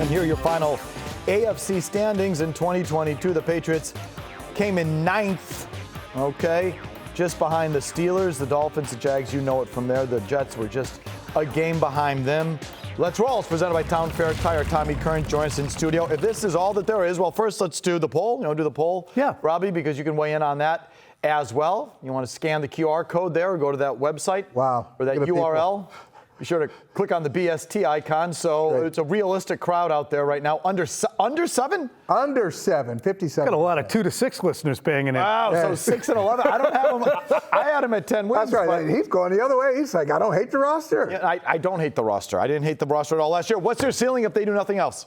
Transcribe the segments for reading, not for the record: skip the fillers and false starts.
And here are your final AFC standings in 2022. The Patriots came in 9th, okay, just behind the Steelers, the Dolphins, the Jags, you know it from there. The Jets were just a game behind them. Let's Roll. It's presented by Town Fair Tire. Tommy Curran joins us in studio. If this is all that there is, well, first let's do the poll. You want to do the poll? Yeah. Robbie, because you can weigh in on that as well. You want to scan the QR code there or go to that website. Wow. Or that URL. Be sure to click on the BST icon. So Great. It's a realistic crowd out there right now. Under 7? Under 7, 57. Got a lot of 2 to 6 listeners paying in. Wow, Yeah. so 6 and 11. I don't have him. I had him at 10 wins. That's right. He's going the other way. He's like, I don't hate the roster. Yeah, I don't hate the roster. I didn't hate the roster at all last year. What's their ceiling if they do nothing else?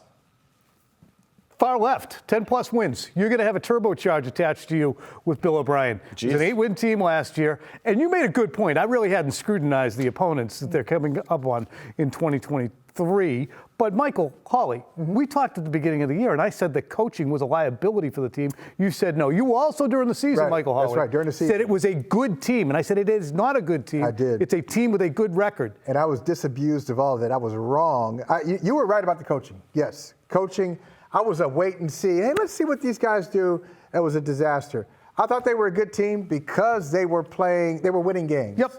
Far left, 10-plus wins. You're going to have a turbocharge attached to you with Bill O'Brien. It was an 8-win team last year, and you made a good point. I really hadn't scrutinized the opponents that they're coming up on in 2023. But, Michael, Holley, we talked at the beginning of the year, and I said that coaching was a liability for the team. You said no. You also, during the season, Right. Michael Holley, That's right, during the season. said it was a good team. And I said it is not a good team. I did. It's a team with a good record. And I was disabused of all of that. I was wrong. You were right about the coaching. Yes, coaching. I was a wait and see. Hey, let's see what these guys do. That was a disaster. I thought they were a good team because they were winning games. Yep.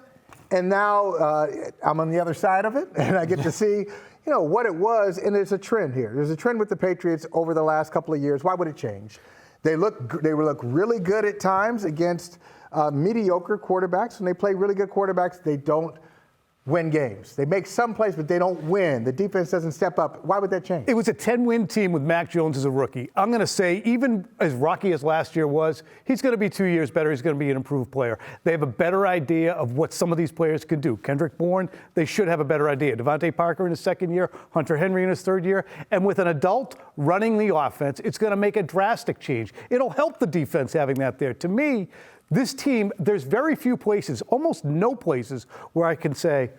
And now I'm on the other side of it, and I get to see, what it was. And there's a trend here. There's a trend with the Patriots over the last couple of years. Why would it change? They look really good at times against mediocre quarterbacks. When they play really good quarterbacks, they don't win games. They make some plays, but they don't win. The defense doesn't step up. Why would that change? It was a 10-win team with Mac Jones as a rookie. I'm going to say, even as rocky as last year was, he's going to be 2 years better. He's going to be an improved player. They have a better idea of what some of these players can do. Kendrick Bourne, they should have a better idea. Devontae Parker in his second year, Hunter Henry in his third year. And with an adult running the offense, it's going to make a drastic change. It'll help the defense having that there. To me, this team, there's very few places, almost no places, where I can say,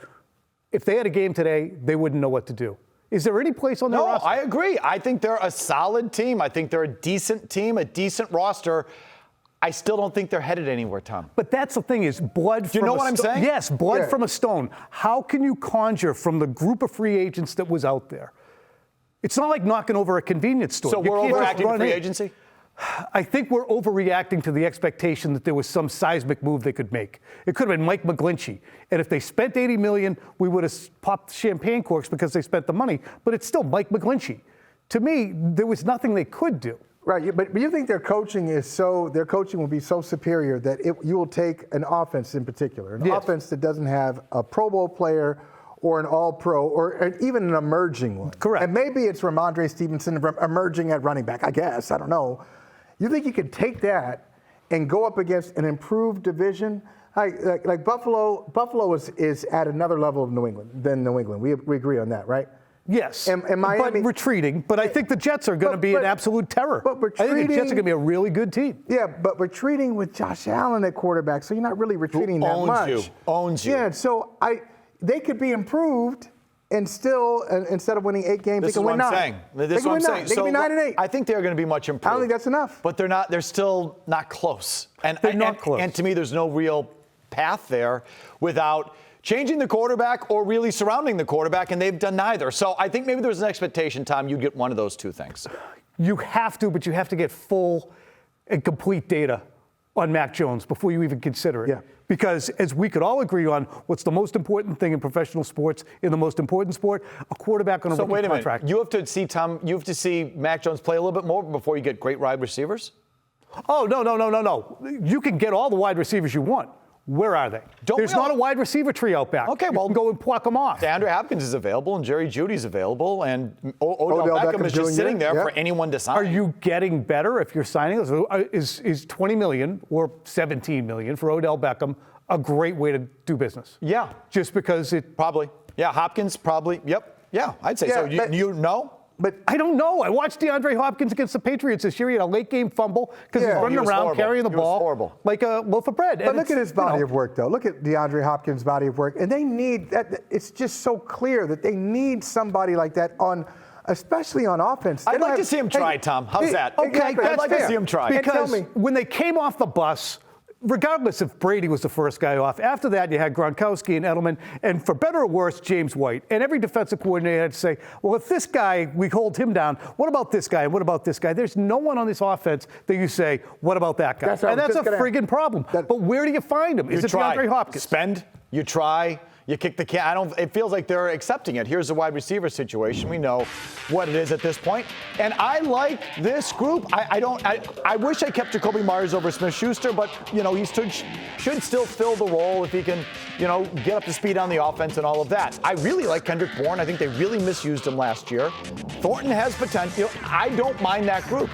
if they had a game today, they wouldn't know what to do. Is there any place on their roster? No, I agree. I think they're a solid team. I think they're a decent team, a decent roster. I still don't think they're headed anywhere, Tom. But that's the thing is blood from Do you know what I'm saying? Yes, blood Yeah. from a stone. How can you conjure from the group of free agents that was out there? It's not like knocking over a convenience store. So You we're can't just overacting run free in. agency? I think we're overreacting to the expectation that there was some seismic move they could make. It could have been Mike McGlinchey. And if they spent $80 million, we would have popped champagne corks because they spent the money. But it's still Mike McGlinchey. To me, there was nothing they could do. Right, but you think their coaching will be so superior that you will take an offense in particular, an Yes. offense that doesn't have a Pro Bowl player or an All-Pro or even an emerging one. Correct. And maybe it's Ramondre Stevenson emerging at running back, I guess, I don't know. You think you could take that and go up against an improved division? Like Buffalo is at another level of New England. We agree on that, right? Yes, And Miami, but retreating. But I think the Jets are going to be an absolute terror. but I think the Jets are retreating- going to be a really good team. Yeah, but retreating with Josh Allen at quarterback, so you're not really retreating that much. Owns you. Yeah, so they could be improved and still, instead of winning 8 games, This they is can what win I'm 9. saying. They This is can what I'm win 9. saying. They can be 9 and 8. I think they're going to be much improved. I don't think that's enough. But they're not. They're still not close. And They're not close. And to me, there's no real path there without changing the quarterback or really surrounding the quarterback, and they've done neither. So I think maybe there's an expectation, Tom, you'd get one of those two things. You have to, but you have to get full and complete data on Mac Jones before you even consider it. Yeah. Because as we could all agree on, what's the most important thing in professional sports, in the most important sport, a quarterback on a rookie Wait a contract. minute. You have to see, Tom, you have to see Mac Jones play a little bit more before you get great wide receivers? Oh, no. You can get all the wide receivers you want. Where are they? There's not a wide receiver tree out back. Okay, You well, can go and pluck them off. DeAndre Hopkins is available, and Jerry Judy's available, and Odell Beckham is just Jr., sitting there yeah. for anyone to sign. Are you getting better if you're signing? Is $20 million or $17 million for Odell Beckham a great way to do business? Yeah. Just because it... Probably. Yeah, Hopkins probably. Yep. Yeah, I'd say so. Yeah, You know? But I don't know. I watched DeAndre Hopkins against the Patriots this year. He had a late game fumble because Yeah. he's running He was around horrible. carrying the He was ball horrible. like a loaf of bread. But And look at his body of work, though. Look at DeAndre Hopkins' body of work. And they need that. It's just so clear that they need somebody like that especially on offense. I'd like to see him try, Tom. How's that? Okay, I'd like to see him try. Because Hey, tell me. when they came off the bus, regardless if Brady was the first guy off, after that you had Gronkowski and Edelman, and for better or worse, James White. And every defensive coordinator had to say, well, if this guy, we hold him down, what about this guy and what about this guy? There's no one on this offense that you say, what about that guy? And that's a friggin' problem. But where do you find him? Is it DeAndre Hopkins? Spend, you try. You kick the can. It feels like they're accepting it. Here's the wide receiver situation. We know what it is at this point. And I like this group. I wish I kept Jakobi Meyers over Smith-Schuster, but, he should still fill the role if he can, get up to speed on the offense and all of that. I really like Kendrick Bourne. I think they really misused him last year. Thornton has potential. I don't mind that group,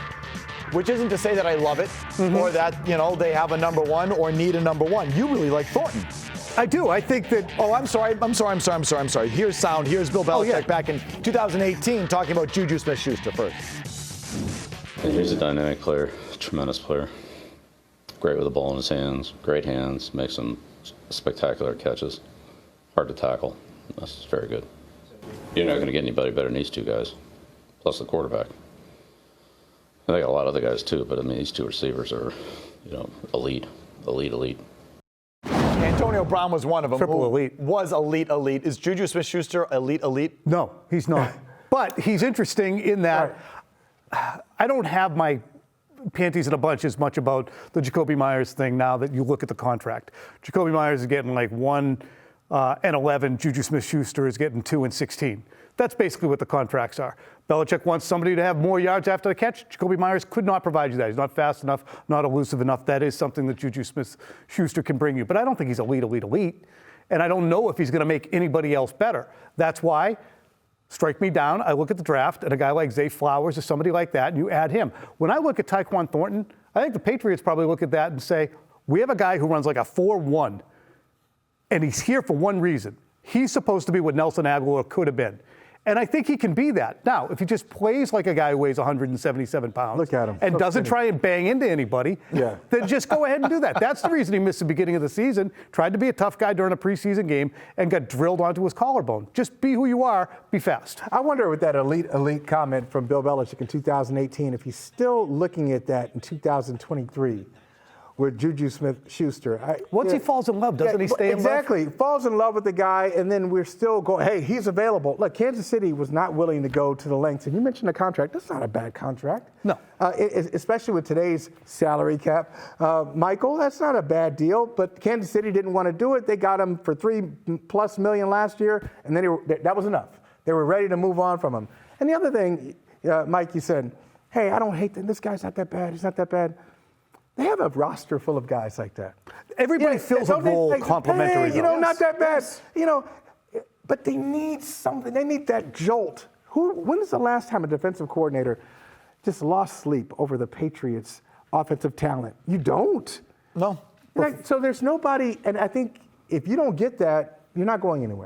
which isn't to say that I love it or that, they have a number one or need a number one. You really like Thornton. I do. I think that. Oh, I'm sorry. Here's sound. Here's Bill Belichick back in 2018 talking about JuJu Smith-Schuster first. He's a dynamic player, tremendous player. Great with the ball in his hands, great hands, makes some spectacular catches. Hard to tackle. That's very good. You're not going to get anybody better than these two guys, plus the quarterback. They got a lot of other guys too, but these two receivers are, elite. Antonio Brown was one of them. Triple elite. Was elite. Is JuJu Smith-Schuster elite? No, he's not. But he's interesting in that I don't have my panties in a bunch as much about the Jakobi Meyers thing now that you look at the contract. Jakobi Meyers is getting like 1 and 11. JuJu Smith-Schuster is getting 2 and 16. That's basically what the contracts are. Belichick wants somebody to have more yards after the catch. Jakobi Meyers could not provide you that. He's not fast enough, not elusive enough. That is something that JuJu Smith-Schuster can bring you. But I don't think he's elite. And I don't know if he's going to make anybody else better. That's why, strike me down, I look at the draft, and a guy like Zay Flowers or somebody like that, and you add him. When I look at Tyquan Thornton, I think the Patriots probably look at that and say, we have a guy who runs like a 4.1, and he's here for one reason. He's supposed to be what Nelson Aguilar could have been. And I think he can be that. Now, if he just plays like a guy who weighs 177 pounds Look at him. and doesn't try and bang into anybody, then just go ahead and do that. That's the reason he missed the beginning of the season, tried to be a tough guy during a preseason game, and got drilled onto his collarbone. Just be who you are, be fast. I wonder with that elite comment from Bill Belichick in 2018, if he's still looking at that in 2023. With JuJu Smith-Schuster. Once he falls in love, doesn't he stay in love? Exactly. Falls in love with the guy, and then we're still going, hey, he's available. Look, Kansas City was not willing to go to the lengths. And you mentioned a contract. That's not a bad contract. No. Especially with today's salary cap. Michael, that's not a bad deal, but Kansas City didn't want to do it. They got him for $3+ million last year, and then that was enough. They were ready to move on from him. And the other thing, Mike, you said, hey, I don't hate that. This guy's not that bad. He's not that bad. They have a roster full of guys like that. Everybody fills a role complimentary. Hey, not that bad. But they need something. They need that jolt. When is the last time a defensive coordinator just lost sleep over the Patriots' offensive talent? You don't. No. So there's nobody, and I think if you don't get that, you're not going anywhere.